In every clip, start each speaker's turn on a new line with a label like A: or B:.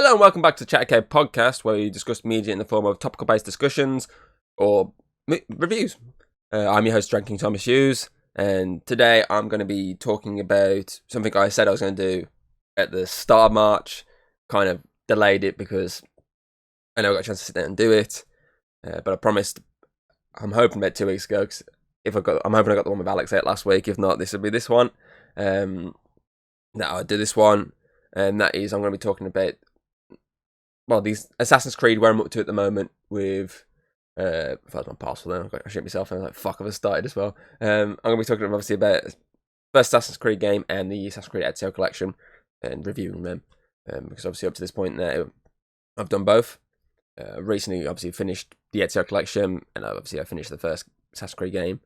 A: Hello and welcome back to Chat Cave Podcast, where we discuss media in the form of topical-based discussions or reviews. I'm your host, Drinking Thomas Hughes, and today I'm going to be talking about something I said I was going to do at the start of March. Kind of delayed it because I never got a chance to sit down and do it, but I promised. I'm hoping about 2 weeks ago. Cause I'm hoping I got the one with Alex out last week. If not, this will be this one. That I'll do this one, and that is I'm going to be talking about. Well, these Assassin's Creed, where I'm up to at the moment with, if I had my parcel then, I shit myself, and I was like, fuck, I've started as well. I'm going to be talking obviously about first Assassin's Creed game and the Assassin's Creed Ezio collection, and reviewing them, because obviously up to this point now, I've done both. Recently, obviously, finished the Ezio collection, and obviously I finished the first Assassin's Creed game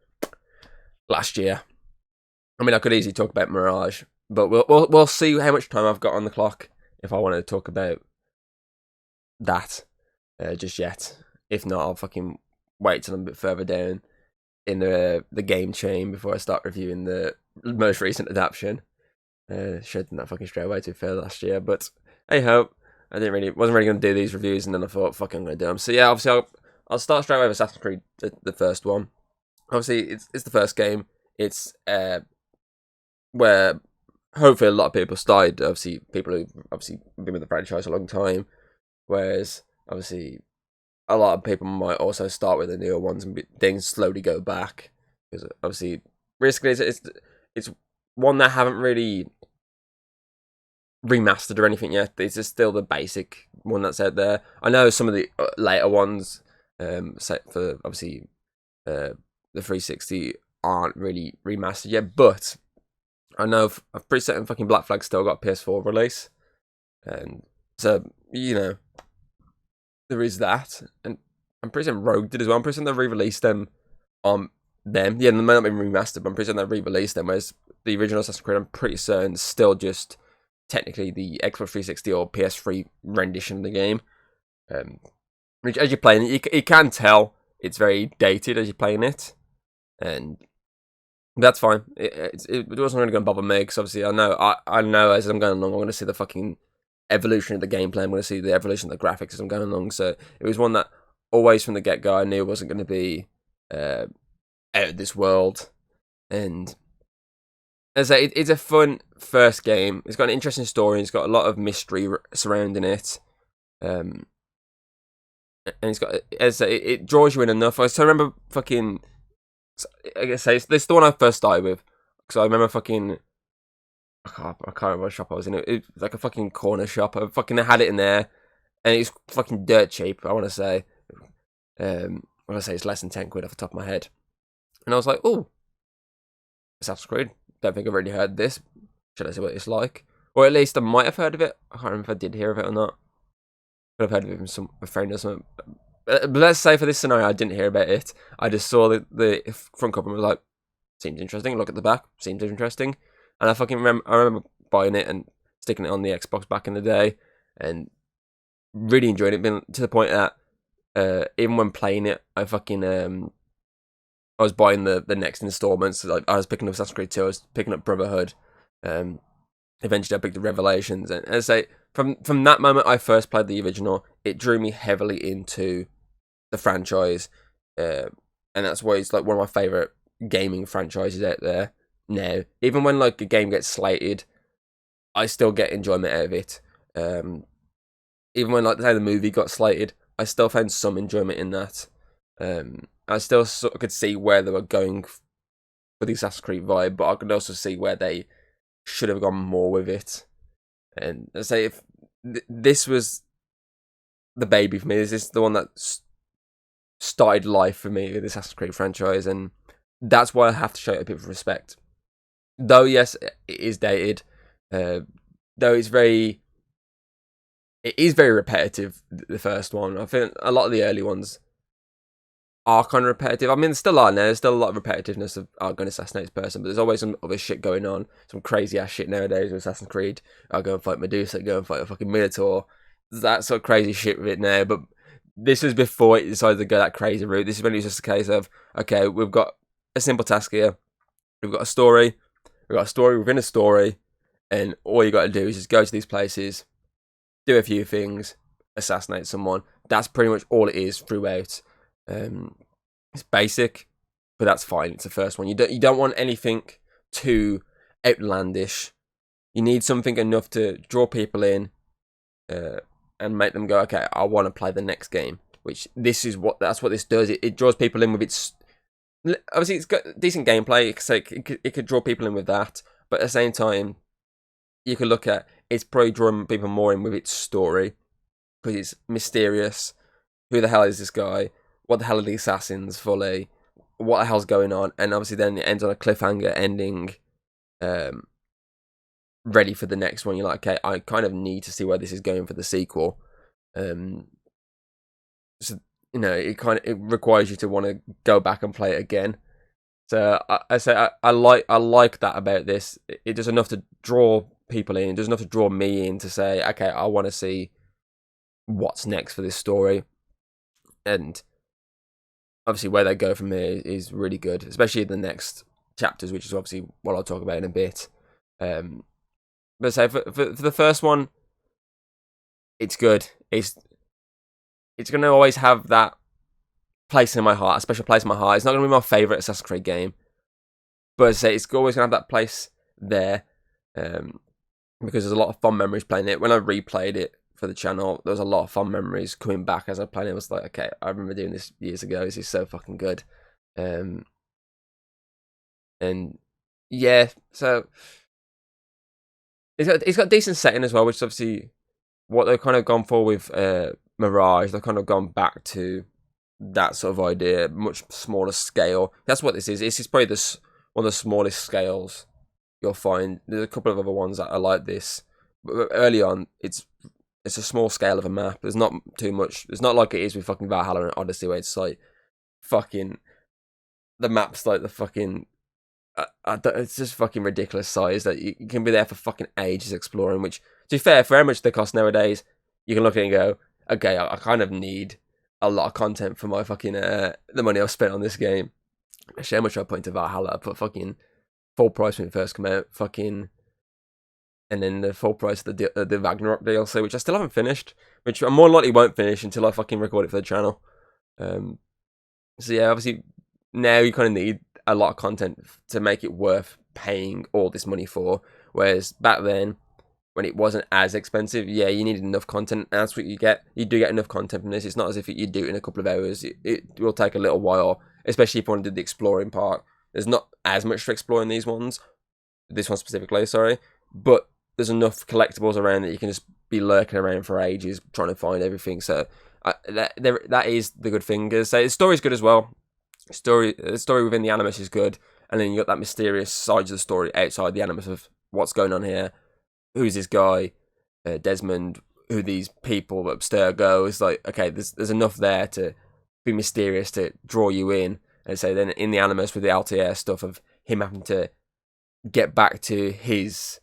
A: last year. I mean, I could easily talk about Mirage, but we'll see how much time I've got on the clock if I want to talk about that just yet. If not, I'll fucking wait till I'm a bit further down in the game chain before I start reviewing the most recent adaptation. Should that fucking straight away, to be fair, last year, but hey ho, wasn't really going to do these reviews, and then I thought, fuck, I'm going to do them. So yeah, obviously I'll start straight away with Assassin's Creed, the first one. Obviously it's the first game. It's where hopefully a lot of people started. Obviously people who obviously been with the franchise a long time. Whereas, obviously, a lot of people might also start with the newer ones and things slowly go back. Because, obviously, realistically, it's one that haven't really remastered or anything yet. It's just still the basic one that's out there. I know some of the later ones, set for, obviously, the 360 aren't really remastered yet. But, I know I'm pretty certain fucking Black Flag still got a PS4 release. And so, you know, there is that, and I'm pretty certain Rogue did as well. I'm pretty certain they re-released them on them. Yeah, they might not be remastered, but I'm pretty certain they re-released them, whereas the original Assassin's Creed, I'm pretty certain, is still just technically the Xbox 360 or PS3 rendition of the game. Which, as you're playing it, you can tell it's very dated as you're playing it, and that's fine. It wasn't really going to bother me, because obviously I know as I'm going along, I'm going to see the fucking evolution of the gameplay. I'm going to see the evolution of the graphics as I'm going along. So it was one that always from the get-go I knew wasn't going to be out of this world. And as I say, it's a fun first game. It's got an interesting story. It's got a lot of mystery surrounding it. And it's got, as I say, it draws you in enough. So I remember fucking, I guess this is the one I first started with, because I remember fucking, I can't remember what shop I was in. It was like a fucking corner shop. I fucking had it in there, and it's fucking dirt cheap, I want to say. It's less than 10 quid off the top of my head. And I was like, oh, Assassin's Creed. Don't think I've already heard this. Should I see what it's like? Or at least I might have heard of it. I can't remember if I did hear of it or not. I've heard of it from a friend or something. But let's say for this scenario, I didn't hear about it. I just saw the front cover and was like, seems interesting. Look at the back, seems interesting. And I remember buying it and sticking it on the Xbox back in the day, and really enjoying it. Been to the point that even when playing it, I was buying the next installments. Like I was picking up Assassin's Creed 2, I was picking up Brotherhood. Eventually, I picked up Revelations, and as I say, from that moment I first played the original, it drew me heavily into the franchise, and that's why it's like one of my favorite gaming franchises out there. Now, even when like a game gets slated, I still get enjoyment out of it. Even when like say the movie got slated, I still found some enjoyment in that. I still sort of could see where they were going for the Assassin's Creed vibe, but I could also see where they should have gone more with it. And I say, if this was the baby for me, this is the one that started life for me with the Assassin's Creed franchise, and that's why I have to show it a bit of respect. Though, yes, it is dated. Though it is very repetitive, the first one. I think a lot of the early ones are kind of repetitive. I mean, there still are now. There's still a lot of repetitiveness of going to assassinate this person, but there's always some other shit going on. Some crazy ass shit nowadays with Assassin's Creed. I'll go and fight Medusa, go and fight a fucking Minotaur. There's that sort of crazy shit with it now, but this was before it decided to go that crazy route. This is when it was just a case of, okay, we've got a simple task here. We've got a story. We've got a story within a story, and all you got to do is just go to these places, do a few things, assassinate someone. That's pretty much all it is throughout. It's basic, but that's fine. It's the first one. You don't want anything too outlandish. You need something enough to draw people in, and make them go, okay, I want to play the next game. Which that's what this does. It draws people in with its. Obviously, it's got decent gameplay, so it could draw people in with that. But at the same time, you could look at it's probably drawing people more in with its story because it's mysterious. Who the hell is this guy? What the hell are the assassins fully? What the hell's going on? And obviously, then it ends on a cliffhanger ending. Ready for the next one. You're like, okay, I kind of need to see where this is going for the sequel. So, it requires you to want to go back and play it again. So I like that about this. It does enough to draw people in. It does enough to draw me in to say, okay, I want to see what's next for this story. And obviously where they go from here is really good, especially the next chapters, which is obviously what I'll talk about in a bit. But say for the first one, it's good. It's going to always have that place in my heart, a special place in my heart. It's not going to be my favourite Assassin's Creed game, but as I say, it's always going to have that place there, because there's a lot of fun memories playing it. When I replayed it for the channel, there was a lot of fun memories coming back as I played it. I was like, okay, I remember doing this years ago. This is so fucking good. And yeah, so it's got a decent setting as well, which is obviously what they've kind of gone for with Mirage. They've kind of gone back to that sort of idea, much smaller scale. That's what this is. This is probably one of the smallest scales you'll find. There's a couple of other ones that are like this, but early on, it's a small scale of a map. There's not too much. It's not like it is with fucking Valhalla and Odyssey, where it's like fucking the map's like the fucking. It's just fucking ridiculous size that you can be there for fucking ages exploring. Which, to be fair, for how much they cost nowadays, you can look at it and go, okay, I kind of need a lot of content for my fucking the money I've spent on this game. Actually, how much I put into Valhalla? I put fucking full price when it first came out, fucking, and then the full price of the Ragnarok DLC, which I still haven't finished, which I more likely won't finish until I fucking record it for the channel. So yeah, obviously now you kind of need a lot of content to make it worth paying all this money for. Whereas back then, when it wasn't as expensive, yeah, you needed enough content. And that's what you get. You do get enough content from this. It's not as if you do it in a couple of hours. It will take a little while, especially if you want to do the exploring part. There's not as much to explore in these ones. This one specifically, sorry. But there's enough collectibles around that you can just be lurking around for ages trying to find everything. So that is the good thing. So the story's good as well. The story within the Animus is good. And then you got that mysterious side of the story outside the Animus of what's going on here. Who's this guy, Desmond, who these people at Abstergo. It's like, okay, there's enough there to be mysterious to draw you in. And so then in the Animus with the Altair stuff of him having to get back to his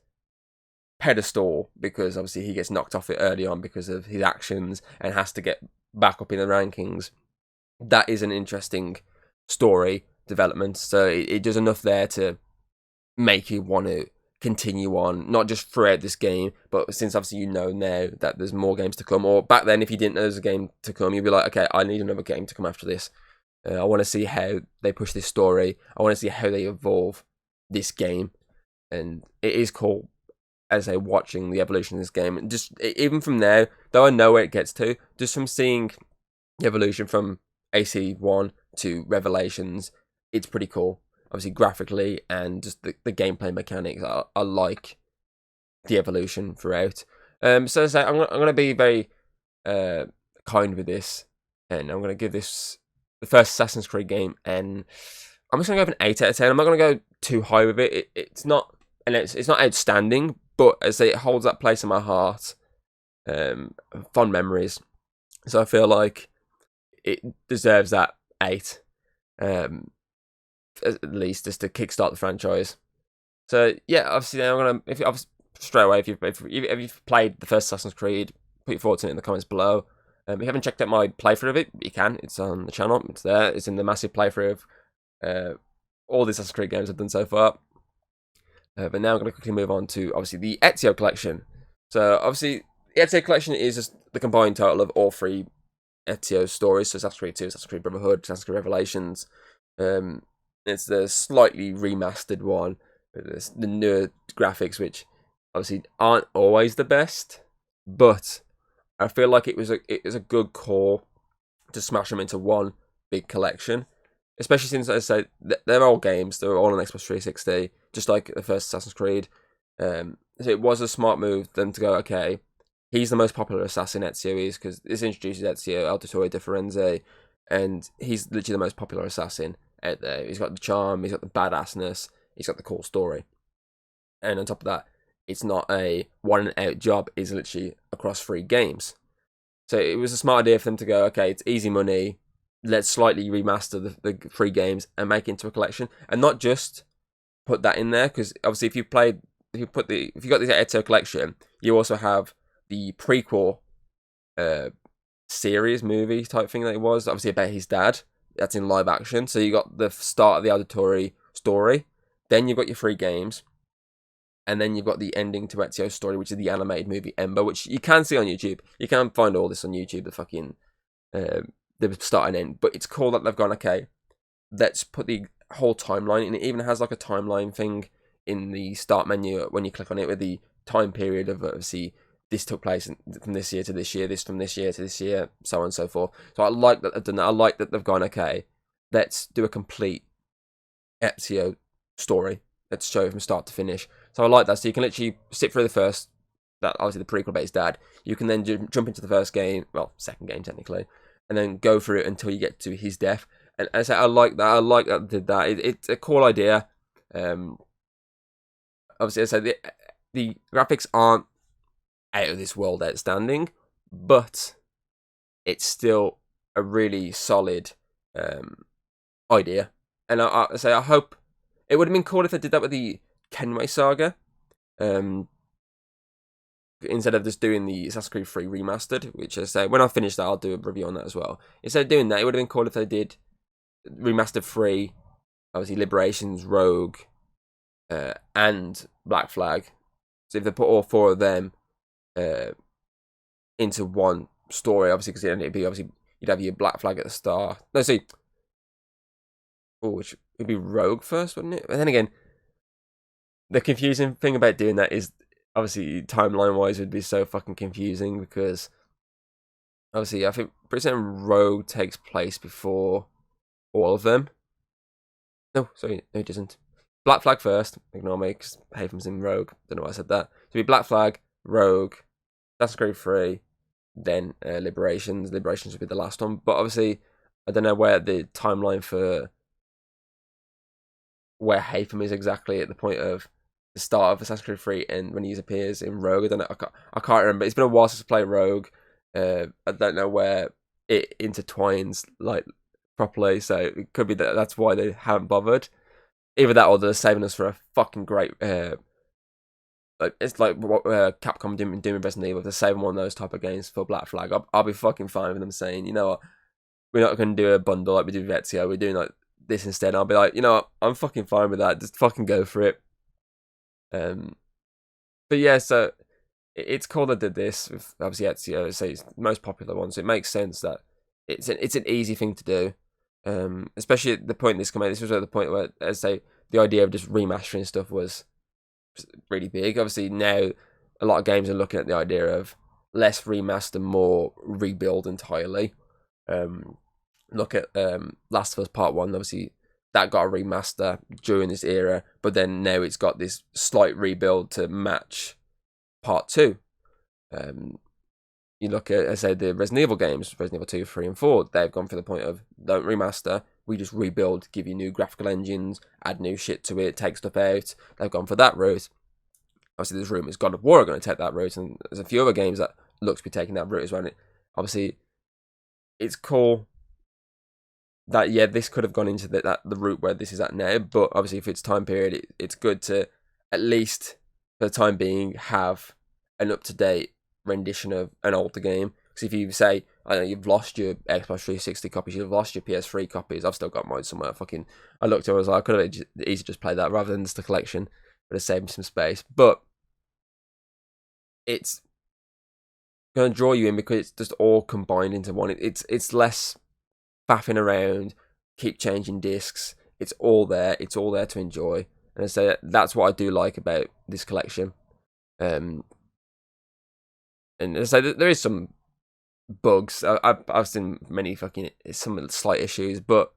A: pedestal because obviously he gets knocked off it early on because of his actions and has to get back up in the rankings. That is an interesting story development. So it does enough there to make you want to continue on, not just throughout this game, but since obviously you know now that there's more games to come, or back then if you didn't know there's a game to come, you'd be like, okay, I need another game to come after this. I want to see how they push this story. I want to see how they evolve this game. And it is cool, as I say, watching the evolution of this game. And just even from now, though I know where it gets to, just from seeing the evolution from AC1 to Revelations, it's pretty cool. Obviously, graphically and just the gameplay mechanics, I like the evolution throughout. So as I say, I'm going to be very kind with this, and I'm going to give this the first Assassin's Creed game, and I'm just going to go with an 8 out of 10. I'm not going to go too high with it. It's not outstanding, but as I say, it holds that place in my heart. Fond memories. So I feel like it deserves that 8. At least just to kickstart the franchise. So yeah, obviously I'm gonna straight away if you've played the first Assassin's Creed, put your thoughts in the comments below. If you haven't checked out my playthrough of it, you can. It's on the channel. It's there. It's in the massive playthrough of all the Assassin's Creed games I've done so far. But now I'm gonna quickly move on to obviously the Ezio collection. So obviously Ezio Collection is just the combined total of all three Ezio stories. So Assassin's Creed 2, Assassin's Creed Brotherhood, Assassin's Creed Revelations. It's the slightly remastered one with the newer graphics, which obviously aren't always the best, but I feel like it was a good call to smash them into one big collection. Especially since, as I say, they're all games. They're all on Xbox 360, just like the first Assassin's Creed. So it was a smart move for them to go, okay, he's the most popular assassin, Ezio is, because this introduces Ezio, Auditore di Firenze, and he's literally the most popular assassin out there. He's got the charm, he's got the badassness, he's got the cool story. And on top of that, it's not a one and out job, it's literally across 3 games. So it was a smart idea for them to go, okay, it's easy money, let's slightly remaster the 3 games and make it into a collection, and not just put that in there, because obviously if you got the Ezio collection, you also have the prequel series movie type thing that it was, obviously about his dad. That's in live action. So you got the start of the Auditore story, then you've got your 3 games, and then you've got the ending to Ezio's story, which is the animated movie Ember, which you can see on YouTube. You can find all this on YouTube, the fucking the start and end. But it's cool that they've gone, okay, let's put the whole timeline, and it even has like a timeline thing in the start menu when you click on it with the time period of obviously this took place from this year to this year, this from this year to this year, so on and so forth. So I like that they've done that. I like that they've gone, okay, let's do a complete Ezio story. Let's show it from start to finish. So I like that. So you can literally sit through the first, that obviously the prequel about his dad. You can then jump into the first game, well, second game technically, and then go through it until you get to his death. And I say I like that. I like that they did that. It's a cool idea. Obviously, I said the graphics aren't out of this world outstanding, but it's still a really solid idea. And I say I hope it would have been cool if they did that with the Kenway Saga, instead of just doing the Assassin's Creed 3 remastered, which I say when I finish that I'll do a review on that as well. Instead of doing that, it would have been cool if they did remastered 3, obviously Liberations, Rogue, and Black Flag. So if they put all 4 of them into one story, obviously, because it'd be obviously you'd have your Black Flag at the start. No, see, which would be Rogue first, wouldn't it? But then again, the confusing thing about doing that is obviously timeline-wise would be so fucking confusing, because obviously I think pretty certain Rogue takes place before all of them. No, sorry, no, it doesn't. Black Flag first. Ignore me, because Hayden's in Rogue. Don't know why I said that. So it'd be Black Flag, Rogue, Assassin's Creed 3, then Liberations. Liberations would be the last one. But obviously, I don't know where the timeline for where Haytham is exactly at the point of the start of Assassin's Creed 3 and when he appears in Rogue. I don't know. I can't remember. It's been a while since I played Rogue. I don't know where it intertwines like properly. So it could be that that's why they haven't bothered. Either that or they're saving us for a fucking great. It's like what Capcom doing Resident Evil. They're saving one of those type of games for Black Flag. I'll be fucking fine with them saying, you know what, we're not going to do a bundle like we do with Ezio. We're doing like this instead. I'll be like, you know what, I'm fucking fine with that. Just fucking go for it. But yeah, so it's cool they did this with obviously Ezio. So it's the most popular one, so it makes sense that it's an easy thing to do. Especially at the point this came out. This was at the point where, as I say, the idea of just remastering stuff was really big. Obviously now a lot of games are looking at the idea of less remaster, more rebuild entirely. Look at Last of Us Part 1, obviously that got a remaster during this era, but then now it's got this slight rebuild to match Part 2. You look at, as I said, the Resident Evil games, Resident Evil 2, 3 and 4, they've gone for the point of, don't remaster, we just rebuild, give you new graphical engines, add new shit to it, take stuff out. They've gone for that route. Obviously there's rumours God of War are going to take that route, and there's a few other games that look to be taking that route as well. Obviously, it's cool that, yeah, this could have gone into the route where this is at now, but obviously if it's time period, it's good to, at least for the time being, have an up-to-date rendition of an older game. Because if you say, I know you've lost your Xbox 360 copies, you've lost your PS3 copies, I've still got mine somewhere. I looked at it, I was like, I could have easily just played that rather than just a collection, but it saved me some space. But it's going to draw you in because it's just all combined into one. It's less faffing around, keep changing discs. It's all there. It's all there to enjoy. And I say that's what I do like about this collection. And I say there is some bugs. I've seen many some slight issues, but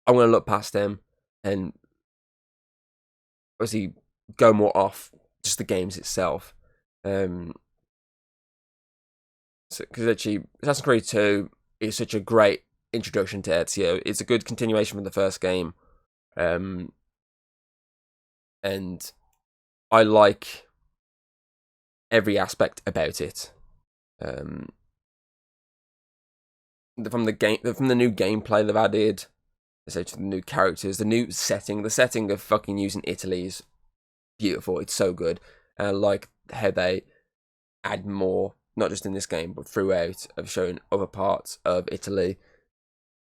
A: I'm gonna look past them and obviously go more off just the games itself. Because actually, Assassin's Creed 2 is such a great introduction to Ezio. It's a good continuation from the first game, and I like every aspect about it. From the new gameplay they've added, essentially the new characters, the new setting. The setting of fucking using Italy is beautiful. It's so good, and I like how they add more, not just in this game but throughout, of showing other parts of Italy.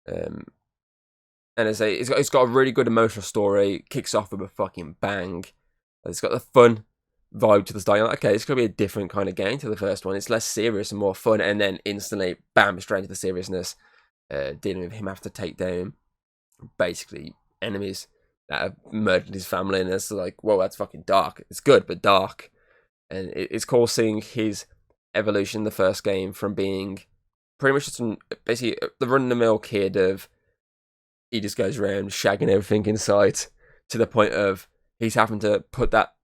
A: And I say it's got a really good emotional story. Kicks off with a fucking bang. It's got the fun vibe to the style. Like, okay, it's gonna be a different kind of game to the first one. It's less serious and more fun, and then instantly, bam, straight into the seriousness. Dealing with him having to take down basically enemies that have murdered his family, and it's like, whoa, that's fucking dark. It's good, but dark. And it's cool seeing his evolution in the first game from being pretty much just basically the run-of-the-mill kid of he just goes around shagging everything in sight, to the point of he's having to put that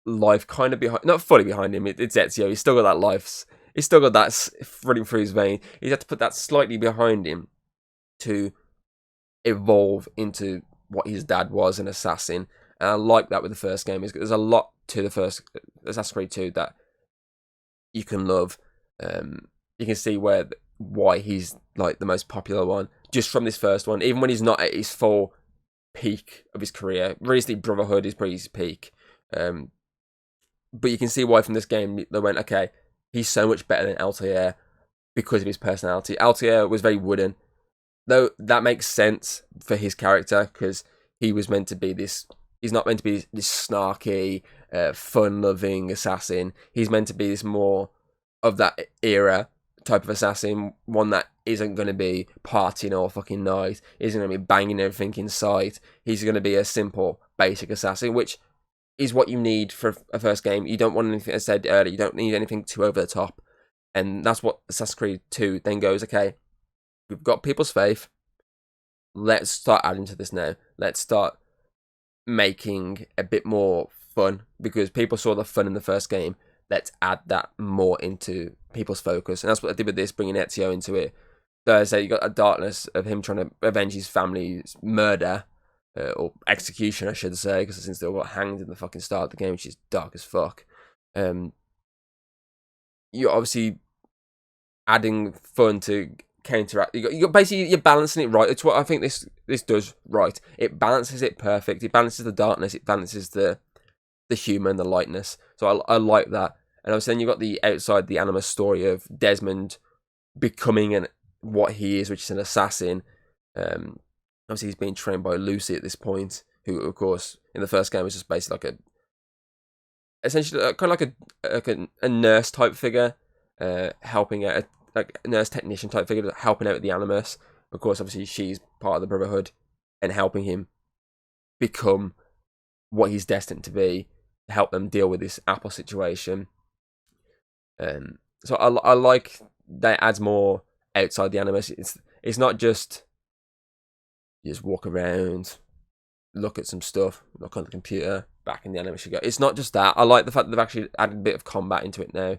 A: life kind of behind, not fully behind him. It's Ezio. He's still got that life. He's still got that running through his vein. He's had to put that slightly behind him to evolve into what his dad was, an assassin. And I like that with the first game. There's a lot to the first Assassin's Creed 2 that you can love. You can see why he's like the most popular one just from this first one, even when he's not at his full peak of his career. Recently, Brotherhood is pretty his peak, but you can see why from this game they went, okay, he's so much better than Altair because of his personality. Altair was very wooden, though that makes sense for his character because he was meant to be this. He's not meant to be this snarky, fun-loving assassin. He's meant to be this more of that era type of assassin, one that isn't going to be partying all fucking night, isn't going to be banging everything in sight. He's going to be a simple, basic assassin, which is what you need for a first game. You don't want anything, as I said earlier, you don't need anything too over the top. And that's what Assassin's Creed 2 then goes, okay, we've got people's faith. Let's start adding to this now. Let's start making a bit more fun, because people saw the fun in the first game. Let's add that more into people's focus. And that's what I did with this, bringing Ezio into it. So I say you got a darkness of him trying to avenge his family's murder, or execution, I should say, because since they all got hanged in the fucking start of the game, which is dark as fuck. You're obviously adding fun to counteract. You got basically, you're balancing it right. It's what I think this does right. It balances it perfect. It balances the darkness. It balances the humour and the lightness. So I like that. And I was saying you got the outside the Animus story of Desmond becoming what he is, which is an assassin. Obviously he's being trained by Lucy at this point, who of course in the first game was just basically essentially kind of like a nurse type figure, helping out, like a nurse technician type figure, helping out with the Animus. Of course, obviously she's part of the Brotherhood and helping him become what he's destined to be, to help them deal with this Apple situation. So I like that adds more outside the Animus. It's not just you just walk around, look at some stuff, look on the computer, back in the Animus you go. It's not just that. I like the fact that they've actually added a bit of combat into it now,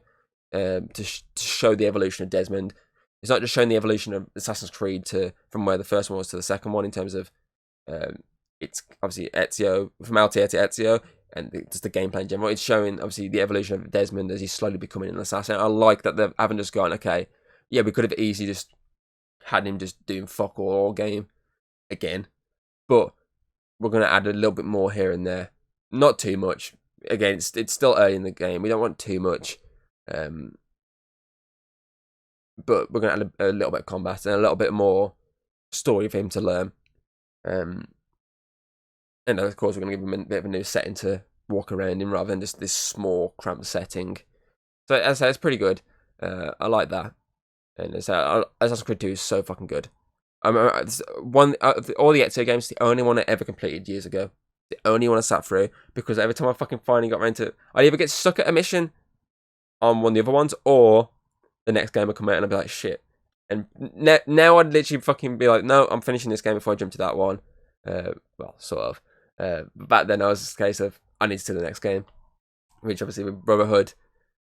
A: to show the evolution of Desmond. It's not just showing the evolution of Assassin's Creed from where the first one was to the second one, in terms of it's obviously Ezio, from Altair to Ezio, and just the gameplay in general. It's showing obviously the evolution of Desmond as he's slowly becoming an assassin. I like that they haven't just gone, okay, yeah, we could have easily just had him just doing fuck all game again, but we're going to add a little bit more here and there. Not too much. Again, it's still early in the game. We don't want too much. But we're going to add a little bit of combat and a little bit more story for him to learn. And of course, we're going to give him a bit of a new setting to walk around in, rather than just this small, cramped setting. So as I say, it's pretty good. I like that. And so Assassin's Creed 2 is so fucking good. All the Ezio games, the only one I ever completed years ago. The only one I sat through, because every time I fucking finally got around to it, I'd either get stuck at a mission on one of the other ones, or the next game would come out and I'd be like, shit. And now I'd literally fucking be like, no, I'm finishing this game before I jump to that one. Well, sort of. Back then I was just a case of, I need to do the next game. Which obviously with Brotherhood,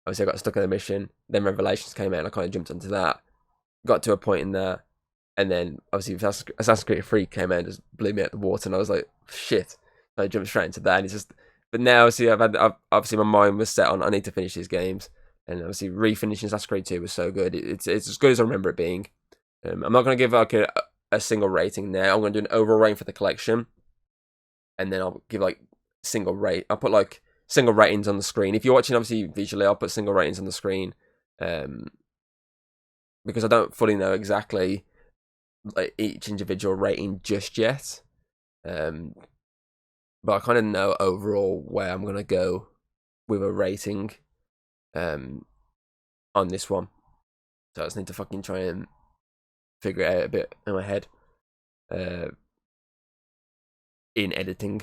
A: obviously I got stuck in a mission, then Revelations came out and I kind of jumped onto that. Got to a point in there, and then obviously Assassin's Creed 3 came out and just blew me out the water, and I was like, shit. So I jumped straight into that, and it's just, but now see, obviously my mind was set on, I need to finish these games, and obviously refinishing Assassin's Creed 2 was so good. It's as good as I remember it being. I'm not going to give like a single rating now. I'm going to do an overall rating for the collection, and then I'll give like single rate. I'll put like single ratings on the screen. If you're watching obviously visually, I'll put single ratings on the screen, because I don't fully know exactly like each individual rating just yet. But I kind of know overall where I'm going to go with a rating on this one. So I just need to fucking try and figure it out a bit in my head in editing.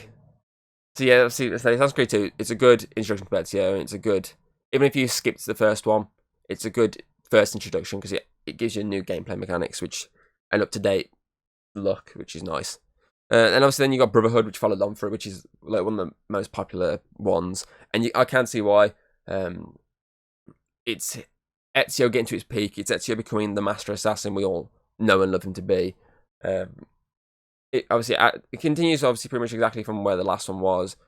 A: So yeah, see, Assassin's Creed 2, it's a good introduction to Ezio. It's a good, even if you skipped the first one, it's a good first introduction because it gives you new gameplay mechanics, which and up-to-date look, which is nice. And obviously then you got Brotherhood, which followed on through, which is like one of the most popular ones. And I can see why. It's Ezio getting to its peak. It's Ezio becoming the master assassin we all know and love him to be. It continues obviously pretty much exactly from where the last one was.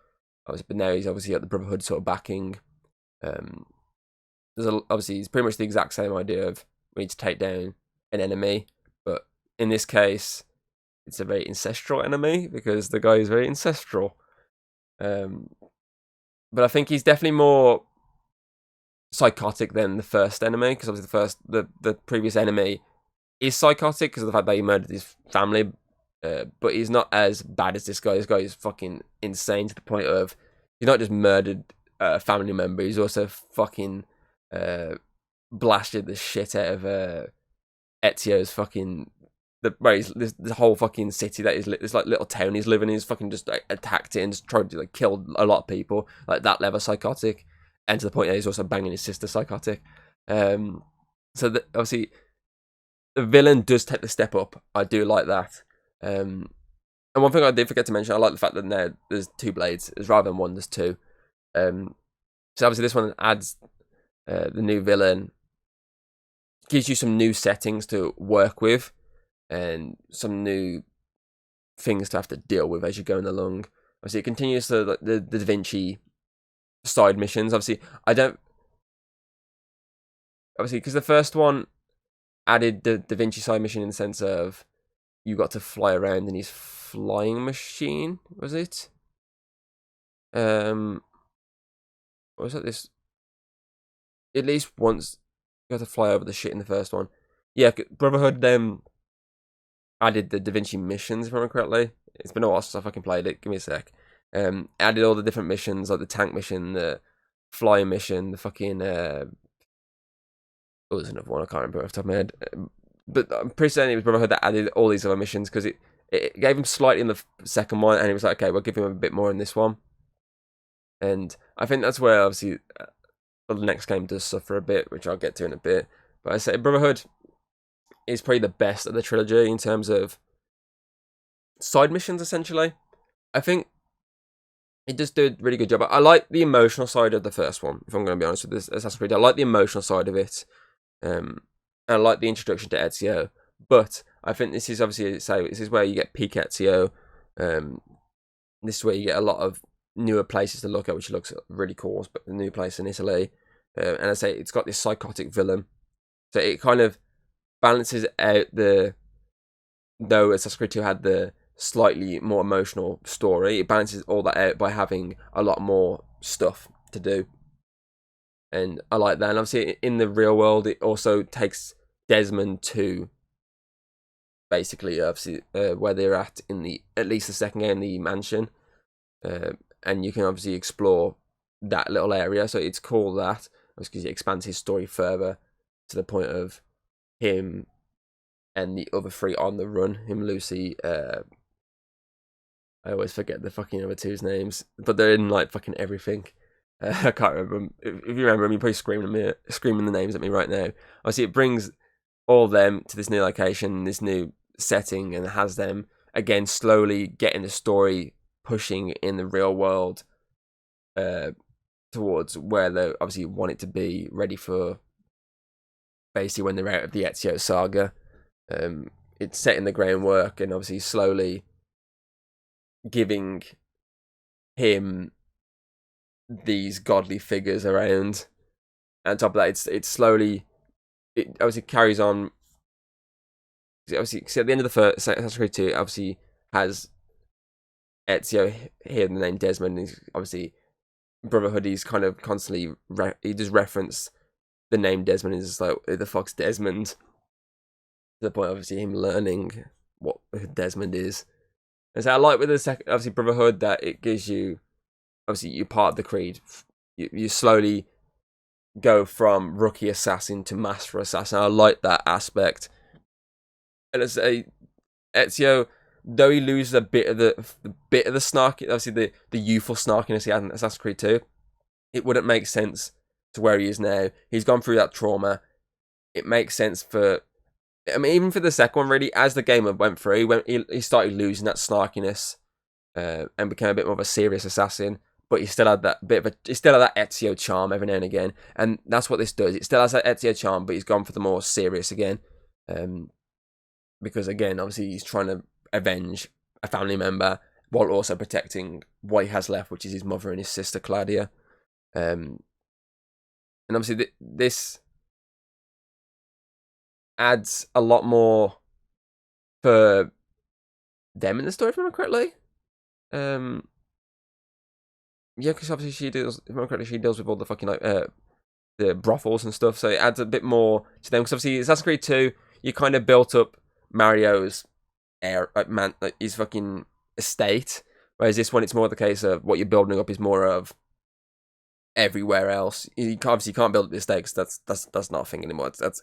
A: Obviously, but now he's obviously got the Brotherhood sort of backing. Obviously it's pretty much the exact same idea of we need to take down an enemy, but in this case, it's a very ancestral enemy because the guy is very ancestral. But I think he's definitely more psychotic than the first enemy, because obviously the previous enemy is psychotic because of the fact that he murdered his family, but he's not as bad as this guy. This guy is fucking insane to the point of he's not just murdered a family member, he's also fucking blasted the shit out of Ezio's fucking this whole fucking city that is this like little town he's living in. He's fucking just like attacked it and just tried to like kill a lot of people, like that level psychotic, and to the point that he's also banging his sister psychotic. So obviously the villain does take the step up. I do like that. And one thing I did forget to mention, I like the fact that now there's two blades, rather than one, there's two. So obviously this one adds the new villain, gives you some new settings to work with, and some new things to have to deal with as you're going along. Obviously, it continues the Da Vinci side missions. Obviously, because the first one added the Da Vinci side mission in the sense of you got to fly around in his flying machine. Was it? What was that? This at least once you got to fly over the shit in the first one. Yeah, Brotherhood added the Da Vinci missions, if I remember correctly. It's been a while since I fucking played it. Give me a sec. Added all the different missions, like the tank mission, the flying mission, the fucking... there's another one, I can't remember off the top of my head. But I'm pretty certain it was Brotherhood that added all these other missions, because it gave him slightly in the second one, and it was like, okay, we'll give him a bit more in this one. And I think that's where, obviously, the next game does suffer a bit, which I'll get to in a bit. But I say Brotherhood is probably the best of the trilogy in terms of side missions, essentially. I think it does do a really good job. I like the emotional side of the first one, if I'm going to be honest with this Assassin's Creed. I like the emotional side of it. And I like the introduction to Ezio. But I think this is obviously, this is where you get peak Ezio. This is where you get a lot of newer places to look at, which looks really cool. But the new place in Italy. And I say it's got this psychotic villain. So it kind of balances out though Assassin's Creed 2 had the slightly more emotional story, it balances all that out by having a lot more stuff to do. And I like that. And obviously in the real world, it also takes Desmond to basically obviously where they're at least the second game, the mansion. And you can obviously explore that little area. So it's cool that, because it expands his story further. to the point of him and the other three on the run. Him, Lucy, I always forget the fucking other two's names, but they're in like fucking everything. I can't remember them. If you remember them, you're probably screaming the names at me right now. Obviously, it brings all of them to this new location, this new setting, and has them again slowly getting the story pushing in the real world towards where they obviously want it to be, ready for basically when they're out of the Ezio saga. It's setting the groundwork and obviously slowly giving him these godly figures around. And on top of that, it slowly, it obviously carries on. Obviously, see, at the end of the first Assassin's Creed 2, obviously has Ezio here the name Desmond. And he's obviously Brotherhood. He's kind of constantly he just reference the name Desmond. Is like, who the fuck's Desmond? To the point, obviously, him learning what Desmond is. And so I like with the second, obviously, Brotherhood, that it gives you, obviously, you're part of the Creed. You slowly go from rookie assassin to master assassin. I like that aspect. And as Ezio, though he loses a bit of the snark, obviously the youthful snarkiness he had in Assassin's Creed 2, it wouldn't make sense to where he is now. He's gone through that trauma. It makes sense for, I mean, even for the second one, really, as the game went through, he started losing that snarkiness and became a bit more of a serious assassin. But he still had that Ezio charm every now and again, and that's what this does. It still has that Ezio charm, but he's gone for the more serious again, because again, obviously, he's trying to avenge a family member while also protecting what he has left, which is his mother and his sister Claudia. And obviously, this adds a lot more for them in the story, if I remember correctly. Yeah, because obviously she deals, if I remember correctly, she deals with all the fucking, like, the brothels and stuff, so it adds a bit more to them, because obviously Assassin's Creed 2, you kind of built up Mario's his fucking estate, whereas this one, it's more the case of what you're building up is more of everywhere else. You can't build up the estate, because that's not a thing anymore. That's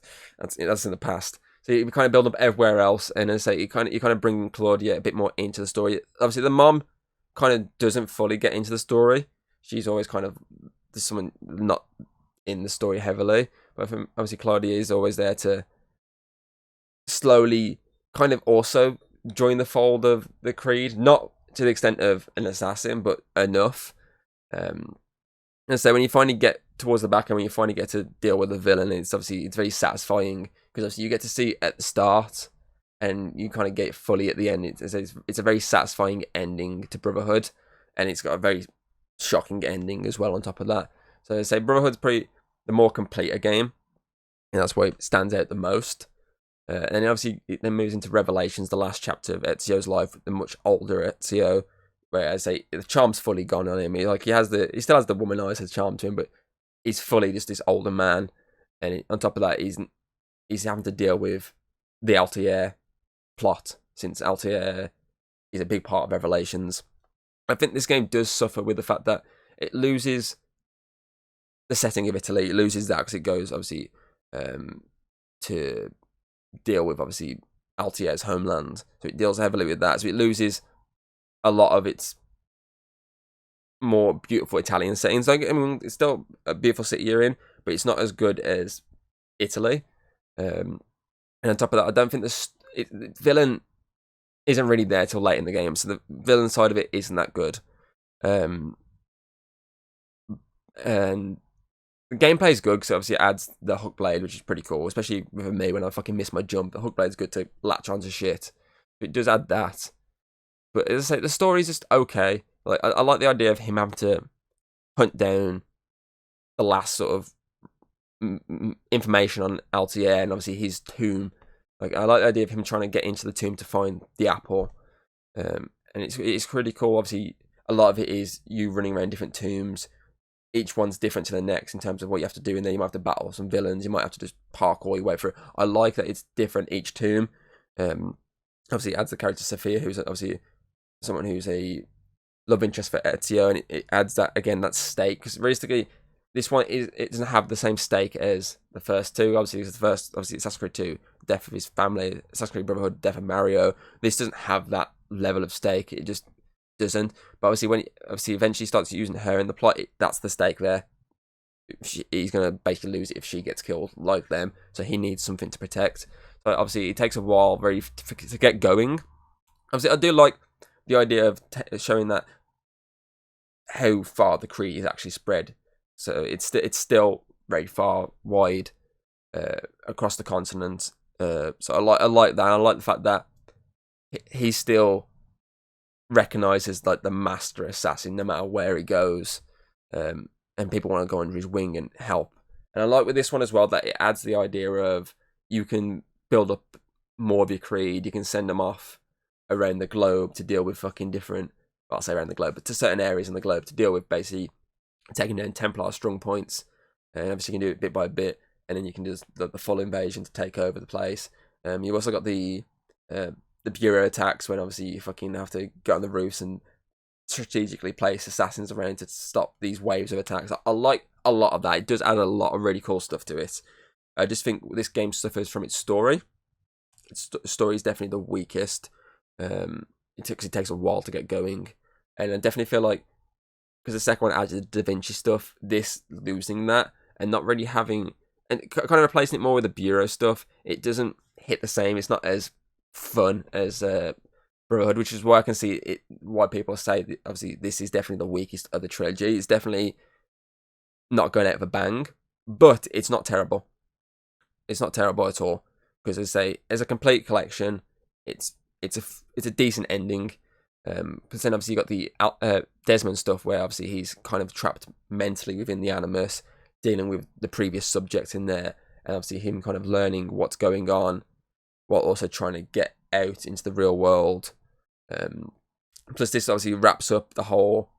A: in the past. So you kind of build up everywhere else, and as I say, you kind of bring Claudia a bit more into the story. Obviously, the mom kind of doesn't fully get into the story. She's always kind of someone not in the story heavily, but obviously Claudia is always there to slowly kind of also join the fold of the Creed, not to the extent of an assassin, but enough. And so when you finally get towards the back and when you finally get to deal with the villain, it's very satisfying, because obviously you get to see at the start and you kind of get it fully at the end. It's a very satisfying ending to Brotherhood, and it's got a very shocking ending as well on top of that. So I say Brotherhood's probably the more complete a game, and that's why it stands out the most. And then obviously it then moves into Revelations, the last chapter of Ezio's life, the much older Ezio, where I say the charm's fully gone on him. He still has the womanizer charm to him, but he's fully just this older man. And on top of that, he's having to deal with the Altair plot, since Altair is a big part of Revelations. I think this game does suffer with the fact that it loses the setting of Italy. It loses that because it goes obviously to deal with obviously Altair's homeland, so it deals heavily with that. So it loses a lot of its more beautiful Italian settings. Like, I mean, it's still a beautiful city you're in, but it's not as good as Italy. And on top of that, I don't think the villain isn't really there till late in the game, so the villain side of it isn't that good. And the gameplay is good, because obviously it adds the hook blade, which is pretty cool, especially with me when I fucking miss my jump. The hook blade's good to latch onto shit. It does add that. But as I say, the story's just okay. Like, I like the idea of him having to hunt down the last sort of information on Altair, and obviously his tomb. Like, I like the idea of him trying to get into the tomb to find the apple. And it's pretty cool. Obviously, a lot of it is you running around different tombs. Each one's different to the next in terms of what you have to do, and then you might have to battle some villains. You might have to just parkour your way through. I like that it's different each tomb. Obviously, it adds the character Sophia, who's obviously someone who's a love interest for Ezio, and it adds that, again, that stake. Because realistically, this one it doesn't have the same stake as the first two. Obviously, obviously Assassin's Creed 2, death of his family, Assassin's Creed Brotherhood, death of Mario. This doesn't have that level of stake. It just doesn't. But obviously, when eventually starts using her in the plot, that's the stake there. He's gonna basically lose it if she gets killed like them. So he needs something to protect. So obviously, it takes a while to get going. Obviously, I do like the idea of showing that how far the Kree is actually spread. So it's still very far wide across the continent. So I like that. I like the fact that he still recognizes like the master assassin no matter where he goes, and people want to go under his wing and help. And I like with this one as well that it adds the idea of you can build up more of your Creed. You can send them off around the globe to deal with fucking different. Well, I'll say around the globe, but to certain areas in the globe to deal with basically taking down Templar strong points. And obviously you can do it bit by bit, and then you can do the full invasion to take over the place. You've also got the bureau attacks when obviously you fucking have to go on the roofs and strategically place assassins around to stop these waves of attacks. I like a lot of that. It does add a lot of really cool stuff to it. I just think this game suffers from its story. Its story is definitely the weakest. It takes a while to get going, and I definitely feel like because the second one added the Da Vinci stuff, this losing that and not really having and kind of replacing it more with the bureau stuff, it doesn't hit the same. It's not as fun as Brotherhood, which is why I can see it. Why people say that obviously this is definitely the weakest of the trilogy. It's definitely not going out of a bang, but it's not terrible. It's not terrible at all because as I say, as a complete collection, it's a decent ending. Because then obviously you got the Desmond stuff where obviously he's kind of trapped mentally within the Animus, dealing with the previous subject in there, and obviously him kind of learning what's going on while also trying to get out into the real world. Plus this obviously wraps up the whole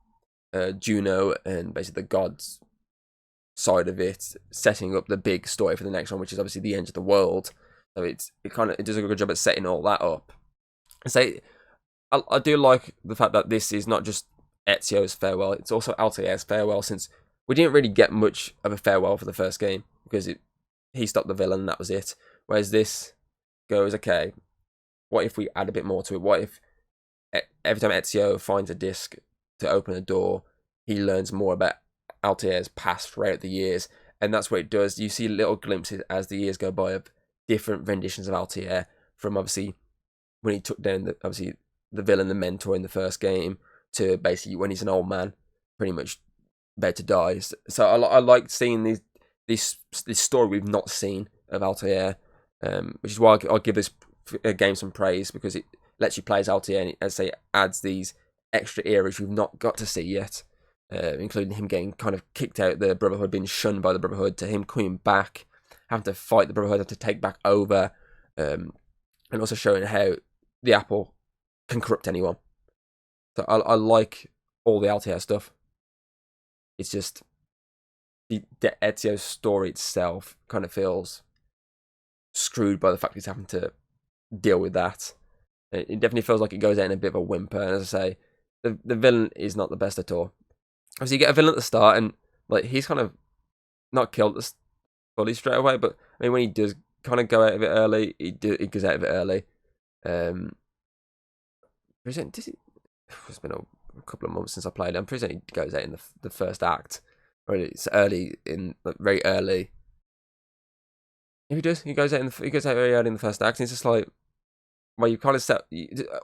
A: Juno and basically the gods side of it, setting up the big story for the next one, which is obviously the end of the world. So it does a good job at setting all that up. I do like the fact that this is not just Ezio's farewell, it's also Altair's farewell, since we didn't really get much of a farewell for the first game, because he stopped the villain and that was it. Whereas this goes, okay, what if we add a bit more to it? What if every time Ezio finds a disc to open a door, he learns more about Altair's past throughout the years, and that's what it does. You see little glimpses as the years go by of different renditions of Altair, from obviously when he took down the villain, the mentor in the first game, to basically when he's an old man, pretty much about to die. So I like seeing this story we've not seen of Altair, which is why I'll give this game some praise, because it lets you play as Altair, and it, as I say, adds these extra eras we've not got to see yet, including him getting kind of kicked out the Brotherhood, being shunned by the Brotherhood, to him coming back, having to fight the Brotherhood, having to take back over, and also showing how the apple can corrupt anyone. So I like all the Altair stuff. It's just the Ezio story itself kind of feels screwed by the fact he's having to deal with that. It definitely feels like it goes out in a bit of a whimper. And as I say, the villain is not the best at all. Obviously, you get a villain at the start, and like he's kind of not killed fully straight away. But I mean, when he does kind of go out of it early, he goes out of it early. It's been a couple of months since I played it. I'm pretty sure he goes out in the first act, or it's early very early. If he does, he goes out very early in the first act. And it's just like, well, you kind of set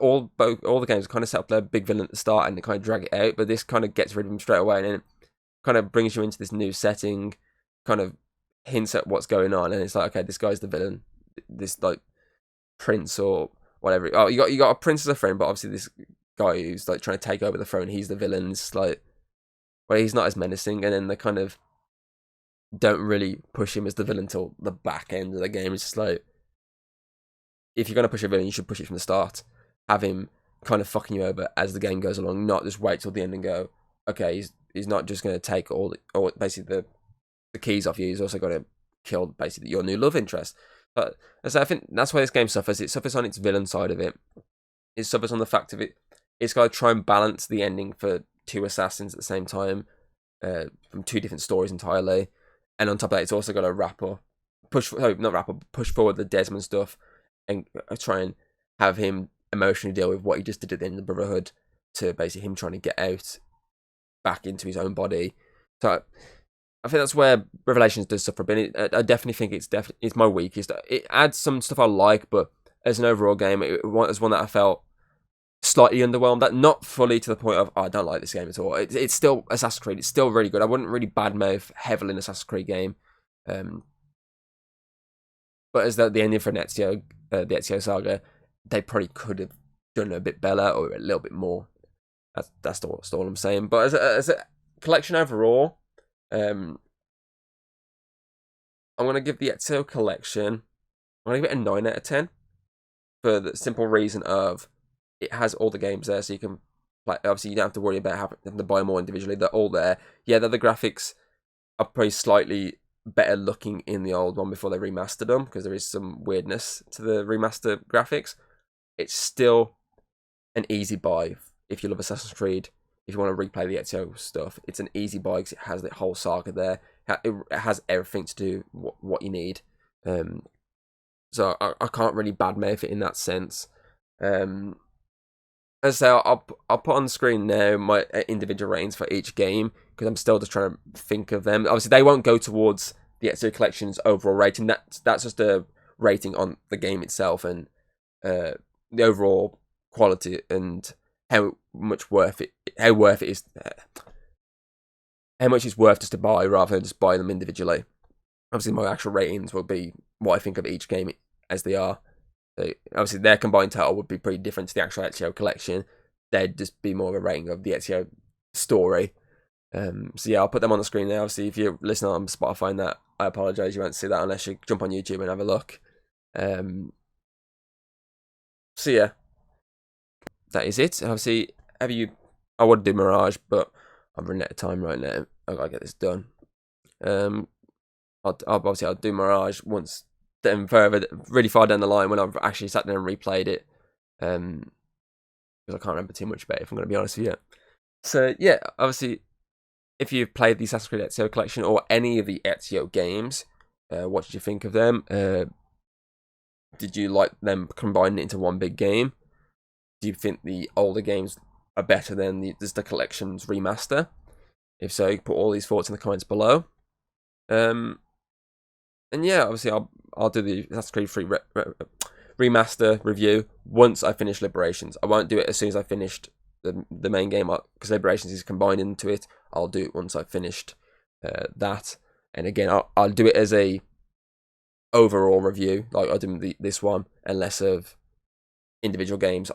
A: all the games kind of set up their big villain at the start and they kind of drag it out, but this kind of gets rid of him straight away, and then it kind of brings you into this new setting, kind of hints at what's going on, and it's like, okay, this guy's the villain, this like prince or whatever. Oh, you got a prince as a friend, but obviously this guy who's like trying to take over the throne, he's the villain. It's like, well, he's not as menacing, and then they kind of don't really push him as the villain till the back end of the game. It's just like, if you're going to push a villain, you should push it from the start. Have him kind of fucking you over as the game goes along, not just wait till the end and go, okay, he's not just going to take basically the keys off you, he's also got to kill basically your new love interest. But so I think that's why this game suffers. It suffers on its villain side of it. It suffers on the fact of it's got to try and balance the ending for two assassins at the same time. from 2 different stories entirely. And on top of that, it's also got to push forward the Desmond stuff and try and have him emotionally deal with what he just did at the end of the Brotherhood, to basically him trying to get out back into his own body. So I think that's where Revelations does suffer a bit. I definitely think it's my weakest. It adds some stuff I like, but as an overall game, it was one that I felt slightly underwhelmed at. Not fully to the point of, I don't like this game at all. It's still Assassin's Creed. It's still really good. I wouldn't really badmouth heavily an Assassin's Creed game. But as the ending for Ezio, the Ezio saga, they probably could have done a bit better or a little bit more. That's all I'm saying. But as a collection overall, I'm gonna give the Ezio collection, I'm gonna give it a 9 out of 10 for the simple reason of it has all the games there, so you can play. Obviously, you don't have to worry about having to buy more individually. They're all there. Yeah, the graphics are probably slightly better looking in the old one before they remastered them, because there is some weirdness to the remaster graphics. It's still an easy buy if you love Assassin's Creed. If you want to replay the Ezio stuff, it's an easy buy because it has the whole saga there. It has everything to do what you need. So I can't really badmouth it in that sense. As I say, I'll put on the screen now my individual ratings for each game, because I'm still just trying to think of them. Obviously, they won't go towards the Ezio Collection's overall rating. That's just a rating on the game itself and the overall quality and how much it's worth just to buy rather than just buy them individually. Obviously, my actual ratings will be what I think of each game as they are. So obviously, their combined total would be pretty different to the actual Ezio collection. They'd just be more of a rating of the Ezio story. So yeah, I'll put them on the screen now. Obviously, if you're listening on Spotify and that, I apologise, you won't see that unless you jump on YouTube and have a look. So yeah, that is it. Obviously, I would do Mirage, but I'm running out of time right now. I gotta get this done. I'll do Mirage once, then further, really far down the line when I've actually sat down and replayed it. Because I can't remember too much about it, if I'm going to be honest with you. So yeah, obviously, if you've played the Assassin's Creed Ezio collection or any of the Ezio games, what did you think of them? Did you like them combined into one big game? Do you think the older games are better than the collection's remaster? If so, put all these thoughts in the comments below. And yeah, obviously I'll do the Assassin's Creed 3 remaster review once I finish Liberations. I won't do it as soon as I finished the main game, because Liberations is combined into it. I'll do it once I've finished that. And again, I'll do it as a overall review, like I did this one, and less of individual games.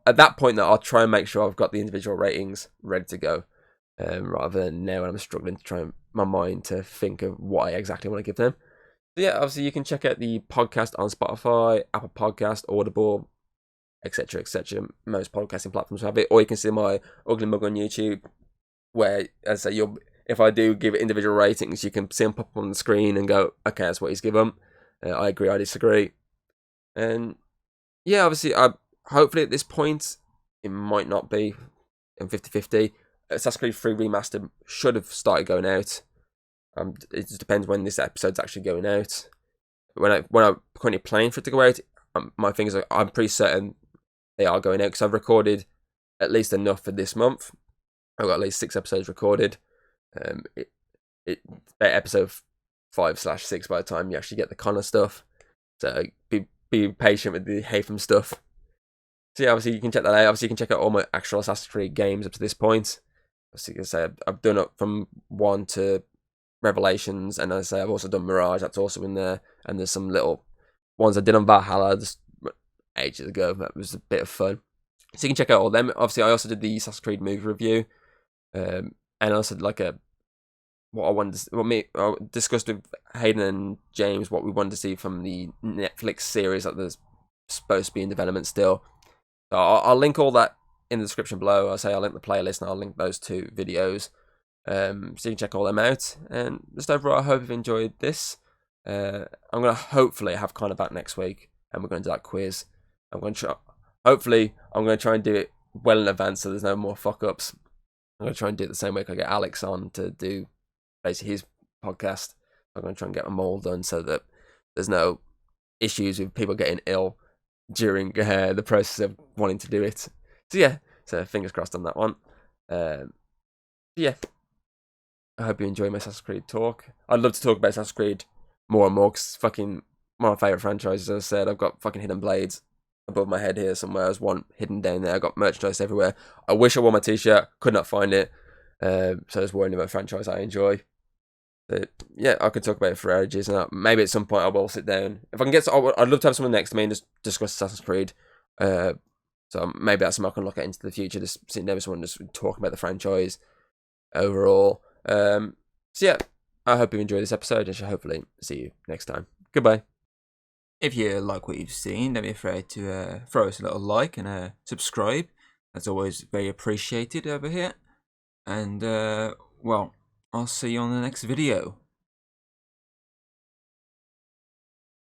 A: At that point, I'll try and make sure I've got the individual ratings ready to go, rather than now when I'm struggling to try my mind to think of what I exactly want to give them. So yeah, obviously you can check out the podcast on Spotify, Apple Podcast, Audible, etc., etc. Most podcasting platforms have it, or you can see my ugly mug on YouTube, where, as I say, if I do give it individual ratings, you can see them pop up on the screen and go, okay, that's what he's given. I agree, I disagree. And yeah, obviously, hopefully at this point, it might not be in 50-50. Assassin's Creed 3 Remastered should have started going out. It just depends when this episode's actually going out. When I'm currently planning for it to go out, my things are, I'm pretty certain they are going out, because I've recorded at least enough for this month. I've got at least 6 episodes recorded. Episode 5/6 by the time you actually get the Connor stuff. So be patient with the Hayden stuff. So yeah, obviously you can check that out. Obviously you can check out all my actual Assassin's Creed games up to this point. Obviously, as I say, I've done it from 1 to Revelations, and as I say, I've also done Mirage. That's also in there, and there's some little ones I did on Valhalla just ages ago. That was a bit of fun. So you can check out all of them. Obviously, I also did the Assassin's Creed movie review, and I also did I discussed with Hayden and James what we wanted to see from the Netflix series that there's supposed to be in development still. So I'll link all that in the description below. I'll link the playlist, and I'll link those 2 videos. So you can check all them out. And just overall, I hope you've enjoyed this. I'm going to hopefully have Connor back next week, and we're going to do that quiz. I'm going to try and do it well in advance so there's no more fuck-ups. I'm going to try and do it the same week I get Alex on to do basically his podcast. I'm going to try and get them all done so that there's no issues with people getting ill during the process of wanting to do it. So yeah, so fingers crossed on that one. Yeah, I hope you enjoy my Assassin's Creed talk. I'd love to talk about Assassin's Creed more and more, because fucking one of my favourite franchises, as I said. I've got fucking Hidden Blades above my head here somewhere. There's one hidden down there. I've got merchandise everywhere. I wish I wore my t-shirt, could not find it. So I was worrying about a franchise I enjoy. But yeah, I could talk about it for ages, and maybe at some point I will sit down. If I can get, I'd love to have someone next to me and just discuss Assassin's Creed. So maybe that's something I can look at into the future, just sitting down with someone just talking about the franchise overall. So yeah, I hope you enjoyed this episode, and shall hopefully see you next time. Goodbye.
B: If you like what you've seen, don't be afraid to throw us a little like and subscribe. That's always very appreciated over here. And well, I'll see you on the next video.